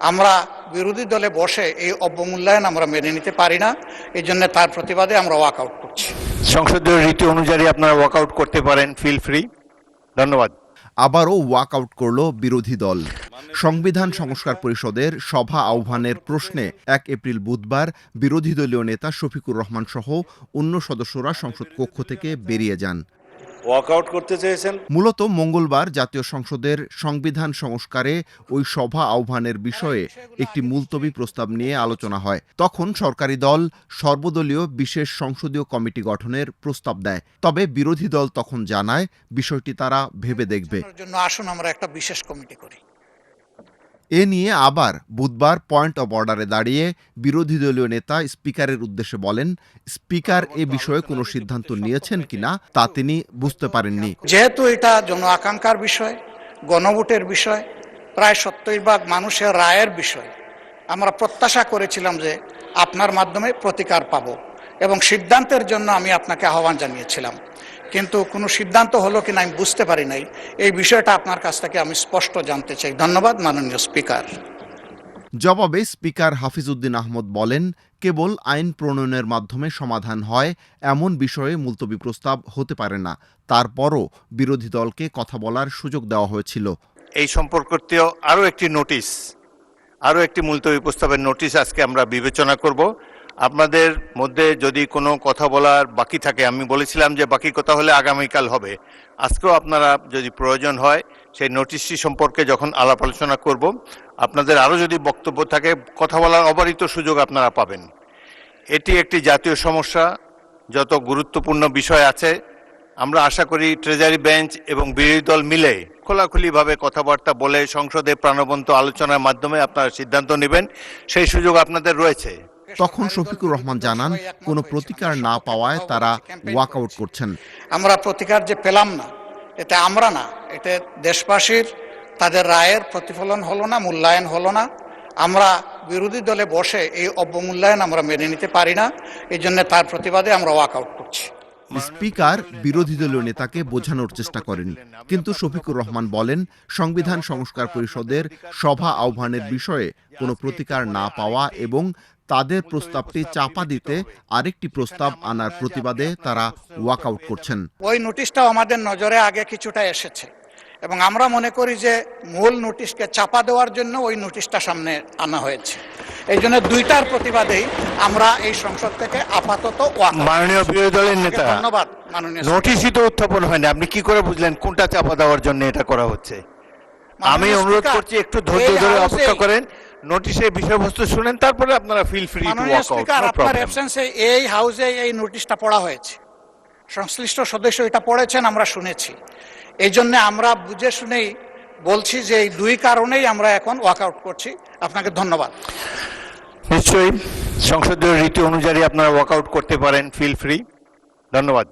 আমরা বিরোধী দলে বসে এই অবমূল্যায়ন আমরা মেনে নিতে পারি না। এই জন্য তার প্রতিবাদে আমরা ওয়াকআউট করছি। সংসদীয় রীতি অনুযায়ী আপনারা ওয়াকআউট করতে পারেন, ফিল ফ্রি। ধন্যবাদ। আবারও ওয়াকআউট করল বিরোধী দল। সংবিধান সংস্কার পরিষদের সভা আহ্বানের প্রশ্নে 1 এপ্রিল বুধবার বিরোধী দলীয় নেতা শফিকুর রহমান সহ অন্য সদস্যরা সংসদ কক্ষ থেকে বেরিয়ে যান। ওয়াকআউট করতে চেয়েছেন। মূলত মঙ্গলবার জাতীয় সংসদের সংবিধান সংস্কারে ওই সভা আহ্বানের বিষয়ে একটি মুলতবি প্রস্তাব নিয়ে আলোচনা হয়। তখন সরকারি দল সর্বদলীয় বিশেষ সংসদীয় কমিটি গঠনের প্রস্তাব দেয়। তবে বিরোধী দল তখন জানায় বিষয়টি তারা ভেবে দেখবে। আসুন আমরা একটা বিশেষ কমিটি করি। এ নিয়ে আবার বুধবার পয়েন্ট অব অর্ডারে দাঁড়িয়ে বিরোধী দলীয় নেতা স্পিকারের উদ্দেশ্যে বলেন, স্পিকার এ বিষয়ে কোনো সিদ্ধান্ত নিয়েছেন কিনা তা তিনি বুঝতে পারেননি। যেহেতু এটা জন আকাঙ্ক্ষার বিষয়, গণভোটের বিষয়, প্রায় 70% মানুষের রায়ের বিষয়, আমরা প্রত্যাশা করেছিলাম যে আপনার মাধ্যমে প্রতিকার পাব এবং সিদ্ধান্তের জন্য আমি আপনাকে আহ্বান জানিয়েছিলাম। কিন্তু কোনো সিদ্ধান্ত হলো কিনা আমি বুঝতে পারি নাই। এই বিষয়টা আপনার কাছ থেকে আমি স্পষ্ট জানতে চাই। ধন্যবাদ মাননীয় স্পিকার। জবাবে স্পিকার হাফিজউদ্দিন আহমদ বলেন, কেবল আইন প্রণয়নের মাধ্যমে সমাধান হয় এমন বিষয়ে মুলতবি প্রস্তাব হতে পারে না। তারপরও বিরোধী দলকে কথা বলার সুযোগ দেওয়া হয়েছিল। এই সম্পর্কিত আরও একটি মুলতবি প্রস্তাবের নোটিশ আজকে আমরা বিবেচনা করব। আপনাদের মধ্যে যদি কোনো কথা বলার বাকি থাকে, আমি বলেছিলাম যে বাকি কথা হলে আগামীকাল হবে, আজকেও আপনারা যদি প্রয়োজন হয় সেই নোটিশটি সম্পর্কে যখন আলাপ আলোচনা করব, আপনাদের আরও যদি বক্তব্য থাকে কথা বলার অবারিত সুযোগ আপনারা পাবেন। এটি একটি জাতীয় সমস্যা, যত গুরুত্বপূর্ণ বিষয় আছে আমরা আশা করি ট্রেজারি বেঞ্চ এবং বিরোধী দল মিলে খোলাখুলিভাবে কথাবার্তা বলে সংসদে প্রাণবন্ত আলোচনার মাধ্যমে আপনারা সিদ্ধান্ত নেবেন, সেই সুযোগ আপনাদের রয়েছে। তখন শফিকুর রহমান জানান, কোনো প্রতিকার না পাওয়ায় তারা ওয়াকআউট করছেন। আমরা প্রতিকার যে পেলাম না, এটা আমরা না, এটা দেশবাসীর তাদের রায়ের প্রতিফলন হলো না, মূল্যায়ন হলো না। আমরা বিরোধী দলে বসে এই অবমূল্যায়ন আমরা মেনে নিতে পারি না। এই জন্য তার প্রতিবাদে আমরা ওয়াকআউট করছি। স্পিকার বিরোধী দলীয় নেতাকে বোঝানোর চেষ্টা করেন, কিন্তু শফিকুর রহমান বলেন, সংবিধান সংস্কার পরিষদের সভা আহ্বানের বিষয়ে কোনো প্রতিকার না পাওয়া এবং তাদের প্রস্তাবটি চাপা দিতে আরেকটি প্রস্তাব আনার প্রতিবাদে তারা ওয়াকআউট করছেন। ওই নোটিশটাও আমাদের নজরে আগে কিছুটা এসেছে এবং আমরা মনে করি যে মূল নোটিশকে চাপা দেওয়ার জন্য ওই নোটিশটা সামনে আনা হয়েছে। এই জন্য দুইটার প্রতিবাদেই আমরা এই সংসদ থেকে আপাতত মাননীয় বিরোধী দলের নেতা, ধন্যবাদ মাননীয় নোটিশই তো উত্থাপন হয়নি, আপনি কি করে বুঝলেন কোনটা চাপা দেওয়ার জন্য এটা করা হচ্ছে? আমি অনুরোধ করছি একটু ধৈর্য ধরে অপেক্ষা করেন, নোটিশের বিষয়বস্তু শুনেন, তারপরে আপনারা feel free to walk out. আপনার অ্যাবসেন্সে এই হাউসে এই নোটিশটা পড়া হয়েছে, সংশ্লিষ্ট সদস্য এটা পড়েছেন, আমরা শুনেছি। এই জন্য আমরা বুঝে শুনেই বলছি যে এই দুই কারণেই আমরা এখন ওয়াকআউট করছি। আপনাকে ধন্যবাদ। নিশ্চয়ই সংসদীয় রীতি অনুযায়ী আপনারা ওয়াকআউট করতে পারেন, ফিল ফ্রি। ধন্যবাদ।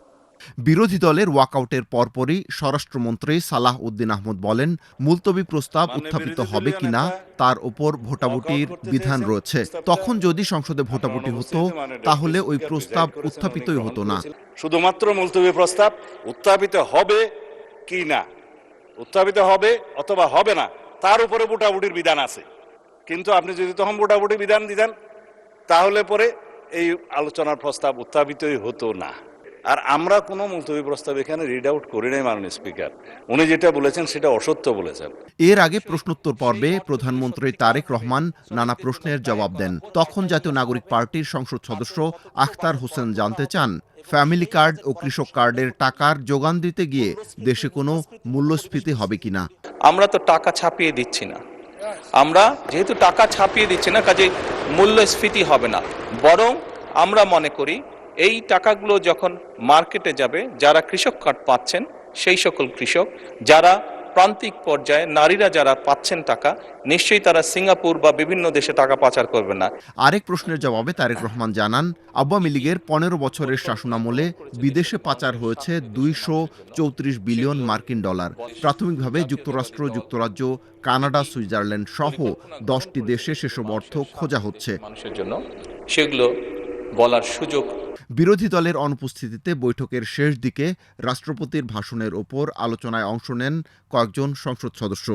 বিরোধী দলের ওয়াকআউটের পরপরই স্বরাষ্ট্রমন্ত্রী সালাহ উদ্দিন আহমদ বলেন, মুলতবি প্রস্তাব উত্থাপিত হবে কিনা তার উপর ভোটাভুটির বিধান রয়েছে। তখন যদি সংসদে ভোটাভুটি হতো তাহলে ওই প্রস্তাব উত্থাপিতই হতো না। শুধুমাত্র মুলতবি প্রস্তাব উত্থাপিত হবে কি না, উত্থাপিত হবে অথবা হবে না, তার উপরে ভোটাভুটির বিধান আছে। কিন্তু আপনি যদি তখন ভোটাভুটি বিধান দিতেন তাহলে পরে এই আলোচনার প্রস্তাব উত্থাপিতই হতো না। আর আমরা কোনো মুলতবি প্রস্তাব এখানে রিড আউট করি নাই মাননীয় স্পিকার। উনি যেটা বলেছেন সেটা অসত্য বলেছেন। এর আগে প্রশ্নোত্তর পর্বে প্রধানমন্ত্রী তারেক রহমান নানা প্রশ্নের জবাব দেন। তখন জাতীয় নাগরিক পার্টির সংসদ সদস্য আখতার হোসেন জানতে চান, ফ্যামিলি কার্ড ও কৃষক কার্ডের টাকার যোগান দিতে গিয়ে দেশে কোনো মূল্যস্ফীতি হবে কিনা। আমরা তো টাকা ছাপিয়ে দিচ্ছি না, আমরা যেহেতু টাকা ছাপিয়ে দিচ্ছি না কাজে মূল্যস্ফীতি হবে না। বরং আমরা মনে করি এই টাকাগুলো যখন মার্কেটে যাবে, যারা কৃষক কার্ড পাচ্ছেন সেই সকল কৃষক, যারা প্রান্তিক পর্যায়ে নারীরা যারা পাচ্ছেন টাকা, নিশ্চয়ই তারা সিঙ্গাপুর বা বিভিন্ন দেশে টাকা পাচার করবে না। আরেক প্রশ্নের জবাবে তারেক রহমান জানান, আওয়ামী লীগের 15 বছরের শাসনামলে বিদেশে পাচার হয়েছে 234 বিলিয়ন মার্কিন ডলার। প্রাথমিকভাবে যুক্তরাষ্ট্র, যুক্তরাজ্য, কানাডা, সুইজারল্যান্ড সহ 10টি দেশে সেসব অর্থ খোঁজা হচ্ছে। মানুষের জন্য সেগুলো বলার সুযোগ। বিরোধী দলের অনুপস্থিতিতে বৈঠকের শেষ দিকে রাষ্ট্রপতির ভাষণের ওপর আলোচনায় অংশ নেন কয়েকজন সংসদ সদস্য।